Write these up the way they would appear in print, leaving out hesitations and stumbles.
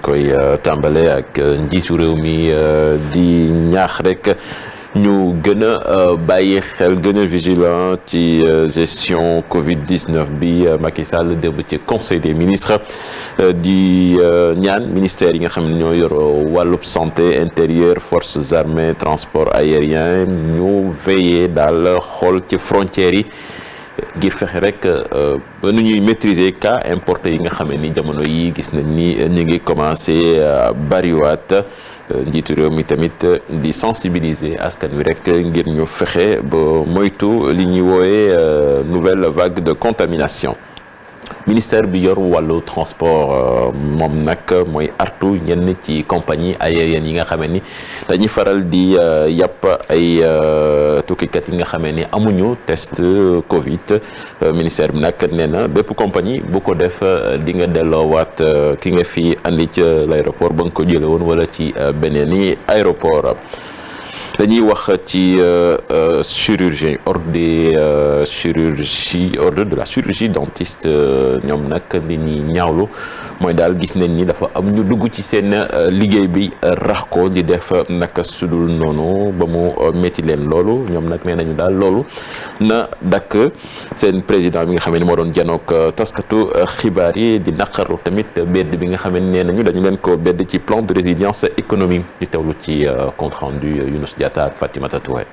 koy tàmbale ak njiitu réew mi di ñaax rek ñu gën a bàyyi xel gën a vigilant ci gestion Covid-19 bi Macky Sall démb ci conseil des ministres di ñaan ministère yi nga xam ne ñoo yor wàllub santé intérieur forces armées transport aérien ñu veiller daal xool ci frontières yi ngir fexe rek ba nu ñuy maîtriser cas importé yi nga xam ni jamono yi gis nañ ni ñu ngi commencé bariwaat njiitu réew mi tamit di sensibiliser askan wi rek ngir ñu fexe ba moytu li ñuy woowe nouvelle vague de contamination. ministère bi yor wàllu transport moom nag mooy artu ñenn ci compagnie aérienne yi nga xamee ni dañuy faral di yàpp ay tukkikat yi nga xamee ni amuñu test Covid ministère bi nag nee na bépp compagnie bu ko def di nga delloowaat ki nga fi andi ca l'aéroport ba nga ko jële woon wala ci beneen i aéroport. dañuy wax ci chirurgien ordre de la chirurgie dentiste ñoom nag li ñuy ñaawlu mooy daal gis nañ ni dafa am ñu dugg ci seen liggéey bi rax ko di def naka sudul noonu ba mu métti leen loolu ñoom nag nee nañu daal loolu na dakk seen président bi nga xam ne moo doon janook taskatu xibaar yi di naqarlu tamit bedd bi nga xam ne nee nañu dañu leen ko bedd ci plan de résilience économique di teewlu ci compte rendu Younous Fatimata Touré.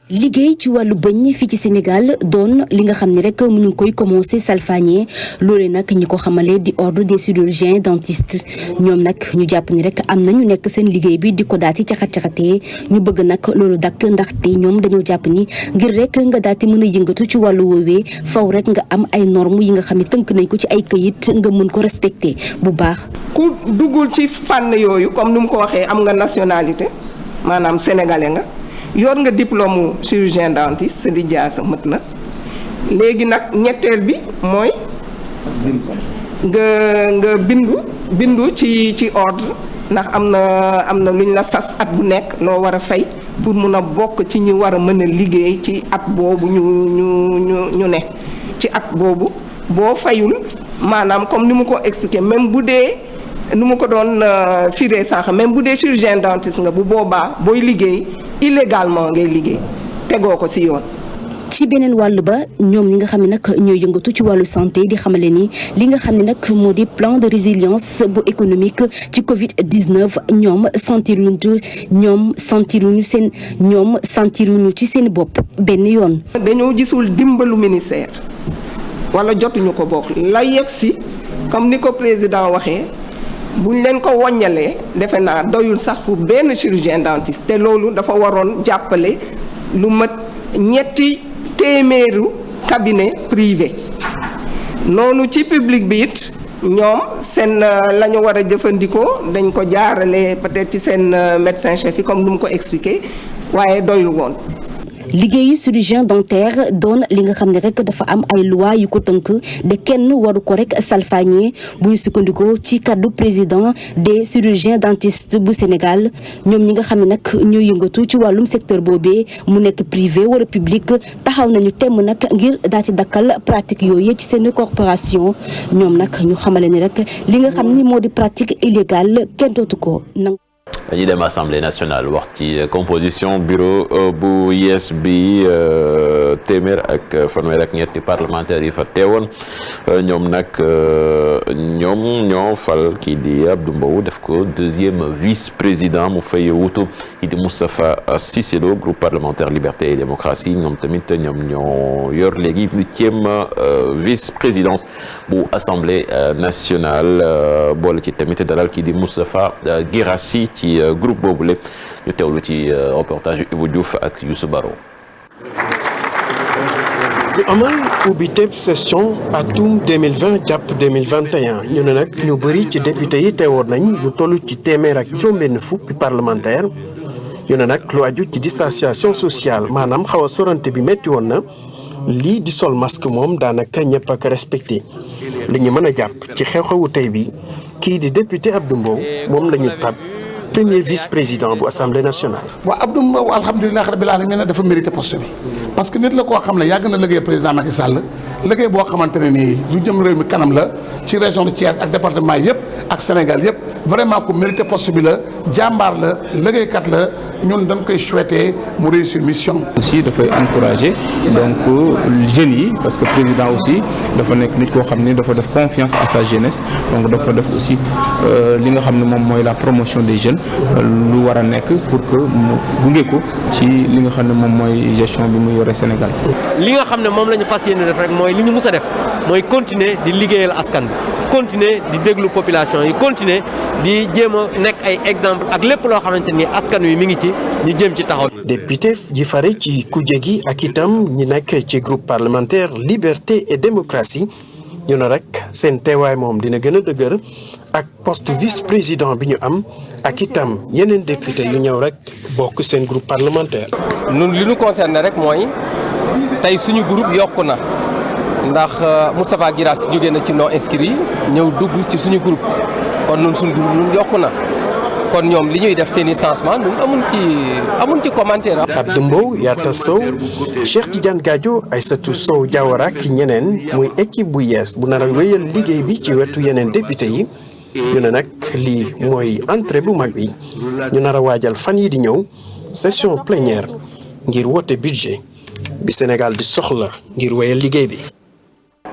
liggéey ci wàllu bëñ fii ci Sénégal doon li nga xam ni rek mu ngi koy commencé salfaañe loolee nag ñi ko xamale di ordre des chirurgiens dentistes ñoom nag ñu jàpp ni rek am na ñu nekk seen liggéey bi di ko daati caxat-caxatee ñu bëgg nag loolu dakk ndaxte ñoom dañoo jàpp ni ngir rek nga daati mën a yëngatu ci wàllu woowee faw rek nga am ay normes yi nga xam ne tënk nañ ko ci ay këyit nga mën ko respecté bu baax. ku duggul ci fànn yooyu comme ni mu ko waxee am nga nationalité maanaam sénégalais nga. yor nga diplôme chirurgien dentiste sa lijaasa mët na léegi nag ñetteel bi mooy nga bindu ci ordre ndax am na lu ñu la sas at bu nekk loo war a fay pour mun a bokk ci ñu war a mën a liggéey ci at boobu ñu ne ci at boobu boo fayul maanaam comme ni mu ko expliqué même bu dee nu mu ko doon firee sànq même bu dee chirurgien dentiste nga bu boobaa booy liggéey illégalement ngay liggéey tegoo ko ci yoon. ci beneen wàll ba ñoom ñi nga xam ne nag ñooy yëngatu ci wàllu santé di xamale ni li nga xam ne nag moo di plan de résilience bu économique ci Covid-19 ñoom sentiruñu ci seen bopp benn yoon. dañoo gisul dimbalu ministère wala jotuñu ko bokk la yegg si comme ni ko président waxee. buñ leen ko woññalee defe naa doyul sax pour benn chirurgien dentiste te loolu dafa waroon jàppale lu mat 300 cabinet privé noonu ci public bi it ñoom seen la ñu war a jëfandikoo dañ ko jaarale peut-être ci seen médecin chef yi comme nu mu ko expliqué waaye doyul woon. liggéeyu chirurgien dentaire doon li nga xam ne rek dafa am ay loi yu ko tënk de kenn waru ko rek salfaañee bu ñu sukkandikoo ci kaddu président des chirurgiens dentistes bu Sénégal ñoom ñi nga xam ne nag ñoo yëngatu ci wàllum secteur boobee mu nekk privé wala public taxaw nañu temm nag ngir daal di dakkal pratique yooyu ci seen corporation ñoom nag ñu xamale ni rek li nga xam ni moo di pratique illégale kenn dootu ko nangu. dañuy dem assemblée nationale wax ci composition bureau bu yees bi téeméer ak fanweer ak ñetti parlementaires yi fa teewoon ñoom nag ñoo fal kii di Abdou Mbow def ko deuxième vice-président mu fay wutu kii di Moustapha Cissé Lo groupe parlementaire liberté et démocratie ñoom tamit ñoo yor léegi 8e vice-présidence bu assemblée nationale boole ci tamit dalal kii di Moustapha Guirassy ci groupe boobu lépp ñu teewlu ci reportage Ibou Diouf ak Youssou Baro. ñu amal ubbiteb session atum 2020 jàpp 2021 ñu ne nag ñu bëri ci député yi teewoon nañ ñu toll ci téeméer ak juróom-benn fukki parlementaire ñu ne nag lu aju ci distanciation sociale maanaam xaw a sorante bi métti woon na lii di sol masque moom daanaka ñëpp ak respecté li ñu mën a jàpp ci xew-xewu tey bi kii di député Abdou Mbow moom la ñu tab premier vice-président bu assemblée nationale. waaw Abdou Mbow alhamdulilah rabbil alamin dafa mérité poste bi parce que nit la koo xam ne yàgg na liggéey président Macky Sall liggéey boo xamante ne nii lu jëm réew mi kanam la ci région de Thiès ak département yëpp ak Sénégal yëpp vraiment ku mérité poste bi la jàmbaar la liggéeykat la ñun dañ koy souhaiter mu réussir mission. aussi dafay encourager donc jeunes yi parce que président aussi dafa nekk nit koo xam ne dafa def confiance à sa jeunesse donc dafa def aussi li nga xam ne moom mooy la promotion des jeunes lu war a nekk pour que mu gunge ko ci li nga xam ne moom mooy gestion bi mu yore Sénégal. li nga xam ne moom la ñu fas yéene def rek mooy li ñu mus a def mooy continuer di liggéeyal askan bi continuer di déglu population yi continuer di jéem a nekk ay exemple ak lépp loo xamante ni askan wi mi ngi ci ñu jéem ci taxaw. député ji fare ci kuje gi ak itam ñi nekk ci groupe parlementaire liberté et démocratie ñu ne rek seen teewaay moom dina gën a dëgër ak poste vice président bi ñu am ak itam yeneen député yu ñëw rek bokk seen groupe parlementaire. ñun li ñu concerné rek mooy tey suñu groupe yokku na ndax Moustapha Guirassy jógee na ci non inscrits yi ñëw dugg ci suñu groupe kon ñun suñu groupe ñun yokku na kon ñoom li ñuy def seen i changement ñun amuñ ci commentaire. Abdou Mbow Yatta Sow Cheikh Tidiane Gadio Aïssatou Sow Diawara ak ñeneen muy équipe bu yees bu nar a wéyal liggéey bi ci wetu yeneen député yi ñu ne nag lii mooy entrée bu mag bi ñu nar a waajal fan yi di ñëw session plénière ngir wote budget bi Sénégal di soxla ngir wéyal liggéey bi.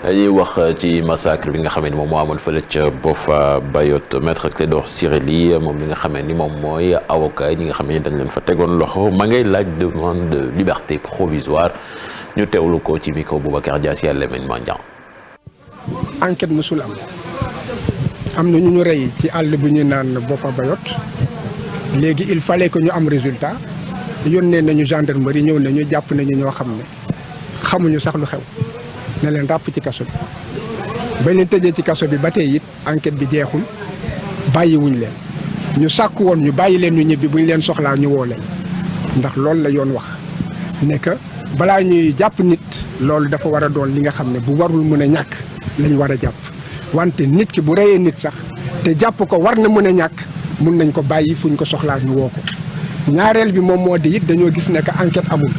dañuy wax ci massacre bi nga xam ne moom moo amoon fële ca Boffa Bayotte maître Clédor Ciré Ly moom li nga xam ni moom mooy avocat ñi nga xam ne dañ leen fa tegoon loxo ma ngay laaj demande de liberté provisoire ñu teewlu ko ci micro Boubacar Diassi ak Lamine Mandiang. enquête musul am na ñu rey ci àll bu ñu naan Boffa Bayotte léegi il fallait que ñu am résultat yónnee nañu gendarmerie ñëw nañu jàpp nañu ñoo xam ne xamuñu sax lu xew. ne leen ràpp ci kaso bi ba leen tëjee ci kaso bi ba tey it enquête bi jeexul bàyyiwuñ leen ñu sàkk woon ñu bàyyi leen ñu ñibbi bu ñu leen soxlaa ñu woo leen ndax loolu la yoon wax ne que balaa ñuy jàpp nit loolu dafa war a doon li nga xam ne bu warul mën a ñàkk lañ war a jàpp wante nit ki bu reyee nit sax te jàpp ko war na mën a ñàkk mun nañ ko bàyyi fuñ ko soxlaa ñu woo ko ñaareel bi moom moo di it dañoo gis ne que enquête amul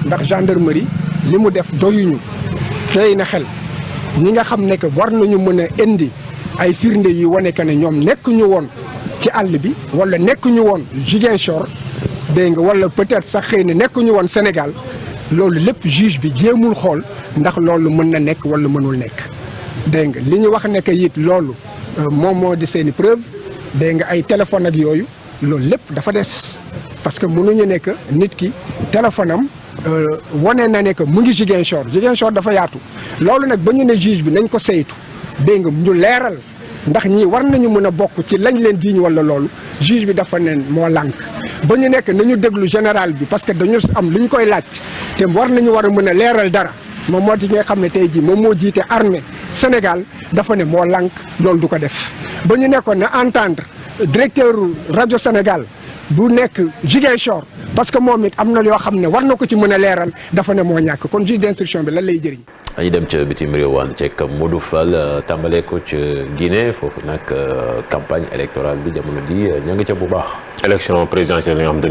ndax gendarmerie li mu def doyuñu tey na xel ñi nga xam ne que war nañu mën a indi ay firnde yi wane que ne ñoom nekkuñu woon ci àll bi wala nekkuñu woon Ziguinchor dégg nga wala peut-être sax xëy na nekkuñu woon Sénégal loolu lépp juge bi jéemul xool ndax loolu mën na nekk wala mënul nekk dégg nga li ñu wax ne que it loolu moom moo di seeni preuve dégg nga ay téléphone ak yooyu loolu lépp dafa des parce que mënuñu nekk nit ki téléphone am wane na ne que mu ngi Ziguinchor dafa yaatu loolu nag ba ñu ne juge bi nañ ko saytu dégg nga ñu leeral ndax ñii war nañu mën a bokk ci lañ leen jiiñ wala loolu juge bi dafa ne moo lànk ba ñu nekk nañu déglu général bi parce que dañu am lu ñu koy laaj te war nañu war a mën a leeral dara moom moo ci nga xam ne tey jii moom moo jiite armée Sénégal dafa ne moo lànk loolu du ko def ba ñu nekkoon na entendre directeur rajo Sénégal bu nekk Ziguinchor parce que moom it am na yoo xam ne war na ko ci mën a leeral dafa ne moo ñàkk kon juge d'instruction bi lan lay jëriñ. dañuy dem ca bitim réew waan ceeg Modou Fall tàmbalee ko ca Guinée foofu nag campagne électorale bi jamono ji ña ngi ca bu baax. élection présidentielle yi nga xam te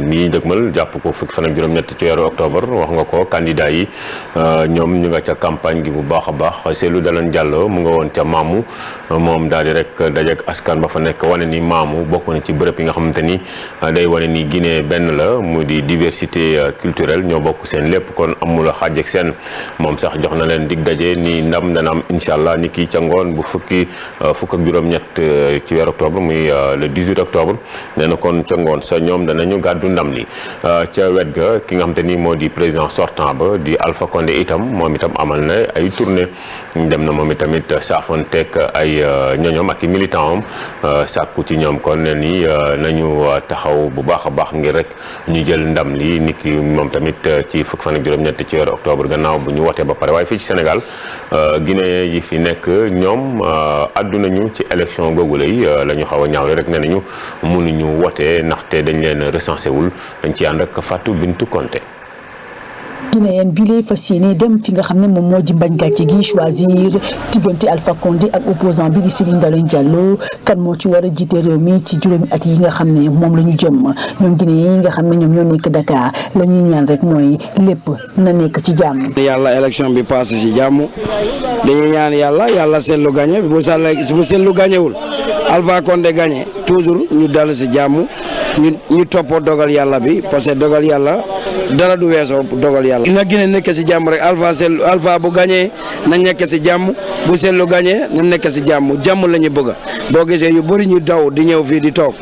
ni dëgmal jàpp ko fukki fan ak juróom-ñett ci weeru octobre wax nga ko candidat yi ñoom ñu nga ca campagne gi bu baax a baax Cellou Dalein Diallo mu nga woon ca Mamou moom daal di rek dajeek askan ba fa nekk wane ni Mamou bokk na ci bërëb yi nga xamante ni day wane ni Guinée benn la mu di diversité culturelle ñoo bokk seen lépp kon amul a xaaj ak seen moom sax jox na leen dig daje ni ndam dana am incha allah ni kii ca ngoon bu fukk ak juróom-ñett ci weeru octobre muy le 18 octobre nee na kon ca ngoon sa ñoom danañu gàddu ndam li ca wet ga ki nga xam te ni moo di président sortant ba di Alpha Condé itam moom itam amal na ay tournée dem na moom itamit saafonteeg ay ñoñom ak i militant am sàkku ci ñoom kon ne ni nañu taxaw bu baax a baax ngir rek ñu jël ndam li ni ki moom tamit ci fukk fan ak juróom-ñett ci weeru octobre gannaaw bu ñu wotee ba pare waaye fii ci Sénégal Guinée yi fi nekk ñoom addu nañu ci élection googule yi la ñu xaw a ñaawle rek ne nañu mënuñu wote ndaxte dañ leen recensé wul dañ ci ànd ak Fatou Bintou Konté. Guinéen bi lay fas yéene dem fi nga xam ne moom moo di mbañ gàcce gi choisir diggante Alpha Condé ak opposant bi di Cellou Dalein Diallo kan moo ci war a jiite réew mi ci juróomi at yi nga xam ne moom la ñu jëm ñoom Guinéen yi nga xam ne ñoom ñoo nekk Dakar la ñuy ñaan rek mooy lépp na nekk ci jàmm. yàlla élection bi passé ci jàmm dañuy ñaan yàlla seetlu gagné bu seetlu gagnéwul Alpha Condé gagné toujours ñu dal ci jàmm ñu toppoo dogal yàlla bi parce que dogal yàlla dara du weesoo dogal yàlla. na Guinée nekk ci jàmm rek Alpha bu gagné na nekk ci jàmm bu seetlu gagné na nekk ci jàmm la ñu bëgg boo gisee yu bëri ñu daw di ñëw fii di toog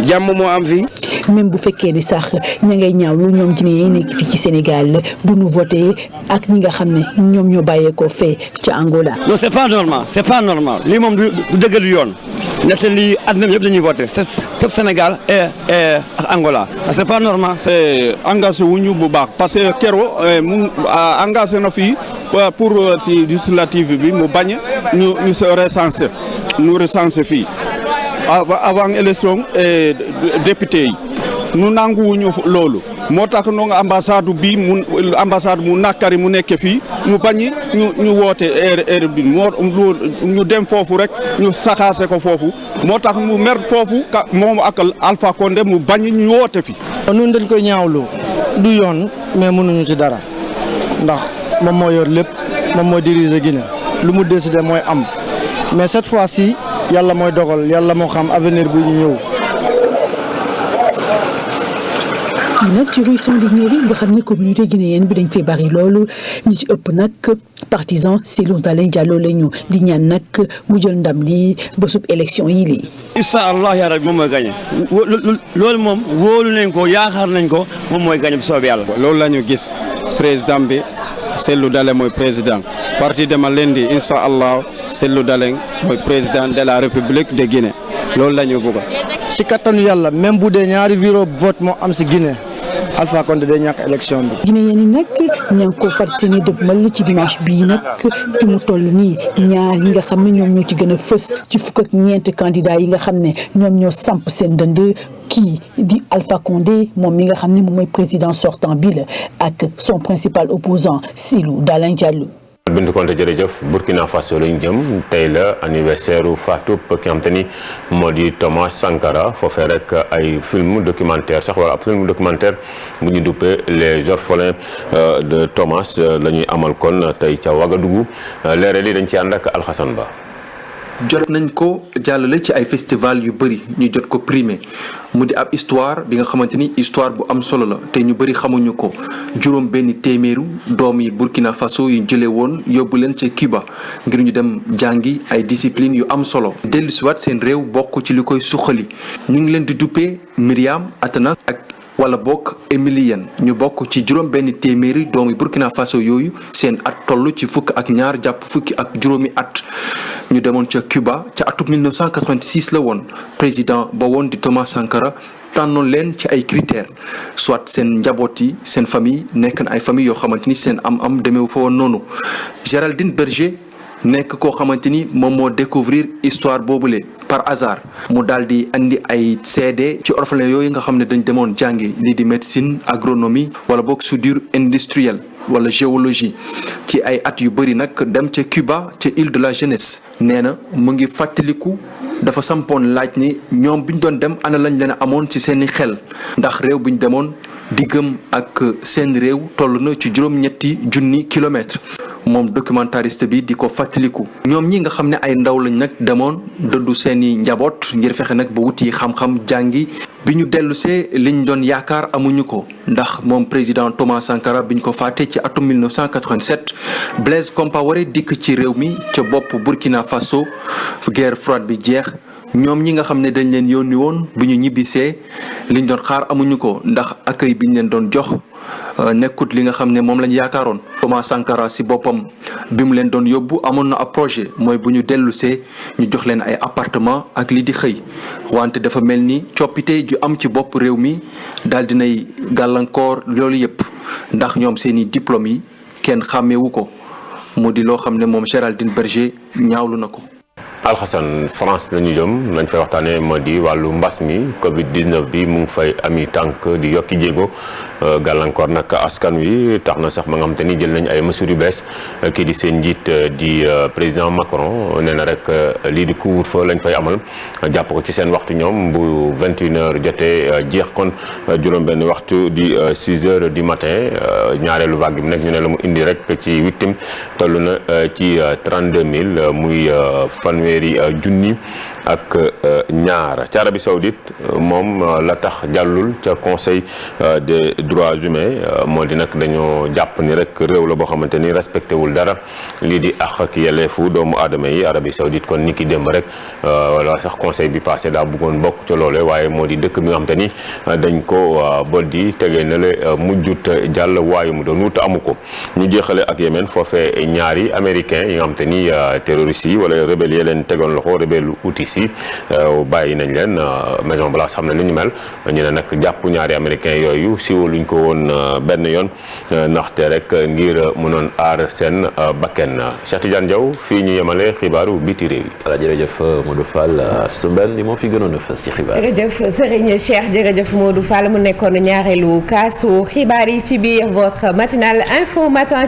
jàmm moo am fii. même bu fekkee ni sax ña ngay ñaawlu ñoom Guinéen yi nekk fii ci Sénégal du ñu voté ak ñi nga xam ne ñoom ñoo bàyyeekoo fee ca Angola. non c'est pas normal lii moom du dëgg du yoon ndaxte lii àddina bi yëpp dañuy voté c'est Sénégal et ak Angola ça c'est pas normal. c'est engagé wuñu bu baax parce que Kero mu engagé na fii pour ci législative bi mu bañ ñu se recenser fii avant élection député yi. nu nanguwuñu loolu moo tax no nga ambassade mu nakari mu nekk fii mu bañ ñu woote heure bi ñu dem foofu rek ñu saxaase ko foofu moo tax mu mer foofu moom ak Alpha Condé mu bañ ñu woote fi ñun dañ koy ñaawlu du yoon mais mënuñu ci dara ndax moom moo yor lépp moom mooy diriger Guinée lu mu décider mooy am mais cette fois-ci yàlla mooy dogal yàlla moo xam avenir bu ñu ñëw. fii nag ci rue Sandiniéry nga xam ne communauté guinéenne bi dañ fee bari loolu ñi ci ëpp nag partisan Cellou Dalein Diallo la ñu di ñaan nag mu jël ndam li bésub élection yi lii. incha allah yaa rabbi moom mooy gagné loolu moom wóolu nañ ko yaakaar nañ ko moom mooy gagné bu soobee yàlla. loolu la ñu gis président bi Cellou Dalein mooy président parti dama leen di incha allah Cellou Dalein mooy président de la République de Guinée loolu la ñu bëgg. si kattanu yàlla même bu dee ñaari bureau vote moo am si Guinée Alpha Condé day ñàkk élection bi. Guinéen yi nag ña ngi ko fas yéene dëgmal ci dimanche bii nag fi mu toll nii ñaar yi nga xam ne ñoom ñoo ci gën a fës ci fukk ak ñeent candidats yi nga xam ne ñoom ñoo samp seen dënd kii di Alpha Condé moom mi nga xam ne moom mooy président sortant bi la ak son principal opposant Cellou Dalein Diallo. Bintu Konte jërëjëf Burkina Faso lañu jëm tey la anniversaire u faatu ki nga xam te ni moo di Thomas Sankara foofee rek ay film documentaire sax wala ab film documentaire bu ñu duppee les orphelins de Thomas la ñuy amal kon tey ca Ouagadougou leeral yi dañ ci ànd ak Alxasan Ba. jot nañ ko jàllale ci ay festival yu bëri ñu jot ko primé mu di ab histoire bi nga xamante ni histoire bu am solo la te ñu bëri xamuñu ko juróom benn téeméeru doom yi Burkina Faso yu jëlee woon yóbbu leen ca Cuba ngir ñu dem jàngi ay discipline yu am solo dellusiwaat seen réew bokk ci li koy suqali ñu ngi leen di duppee Myriam Atana ak wala bokk Emilienne ñu bokk ci juróom benn téeméeri doomi Burkina Faso yooyu seen at toll ci fukk ak ñaar jàpp fukki ak juróomi at ñu demoon ca Cuba ca atum 1986 la woon président ba woon di Thomas Sankara tànnoon leen ci ay critères soit seen njaboot yi seen famille nekk na ay famille yoo xamante ni seen am demeewu fa woon noonu Géraldine Berger nekk koo xamante ni moom moo découvrir histoire boobule par hasard mu daal di andi ay CD ci orphelin yooyu nga xam ne dañ demoon jàngi lii di médecine agronomie wala boog soudure industrielle wala géologie ci ay at yu bëri nag dem ca Cuba ca île de la jeunesse nee na mu ngi fàttaliku dafa sampoon laaj ni ñoom bi ñu doon dem ana lañ leen amoon ci seeni xel ndax réew bi ñu demoon diggam ak seen réew toll na ci juróom-ñetti junni kilomètres moom documentariste bi di ko fàttaliku ñoom ñi nga xam ne ay ndaw lañ nag demoon dëddu seeni njaboot ngir fexe nag ba wuti xam-xam jàngi bi ñu dellusee liñ doon yaakaar amuñu ko ndax moom président Thomas Sankara biñ ko faate ci atum 1987 Blaise Compaoré dikk ci réew mi ca bopp Burkina Faso guerre froide bi jeex ñoom ñi nga xam ne dañ leen yónni woon bu ñu ñibbisee liñ doon xaar amuñu ko ndax accueil biñ leen doon jox nekkut li nga xam ne moom lañ yaakaaroon. Thomas Sankara si boppam bi mu leen doon yóbbu amoon na ab projet mooy bu ñu dellusee ñu jox leen ay appartement ak li di xëy wante dafa mel ni coppite ju am ci bopp réew mi daal dinay gàllankoor loolu yépp ndax ñoom seeni diplôme yi kenn xàmmeewu ko mu di loo xam ne moom Géraldine Berger ñaawlu na ko. Alxasan France la ñu jëm lañ fay waxtaanee moo di wàllu mbas mi Covid 19 bi mu ngi fay ami tànk di yokki jéego gàllankoor nag askan wi tax na sax ma nga xam te ni jël nañ ay mesures yu bees kii di seen njiit di président Macron nee na rek lii di couvre-feu lañ fay amal jàpp ko ci seen waxtu ñoom bu 21h jotee jeex kon juróom-benn waxtu di 6h du matin ñaareelu vague bi nag ñu ne la mu indi rek ci victime toll na ci 32000 muy fanweeri junni ak ñaar. ca Arabie Saoudite moom la tax jàllul ca conseil des droits humains moo di nag dañoo jàpp ni rek réew la boo xamante ni respecté wul dara lii di àq ak yelleefu doomu aadama yi. Arabie Saoudite kon ni ki démb rek wala sax conseil bi passé daa bëggoon bokk ca loole waaye moo di dëkk bi nga xamante ni dañ ko bol di tegee na le mujjut jàll waaye mu doon wut amu ko. ñu jeexale ak Yémen foofee ñaari américain yi nga xamante ni terroristes yi wala rebelle yi leen tegoon loxo rebelle Houthis yi bàyyi nañ leen Maison Blanche xam ne li ñu mel ñu ne nag jàpp ñaari américain yooyu siwo luñ ko woon benn yoon ndaxte rek ngir mënoon aar seen bakken. Cheikh Tidiane Diaw fii ñu yemale xibaaru biti réew yi. voilà jërëjëf Modou Fall Sumben li moo fi gënoon a fës ci xibaar. jërëjëf Serigne Cheikh jërëjëf Modou Fall mu nekkoon ñaareelu kaasu xibaar yi ci biir votre matinale info matin.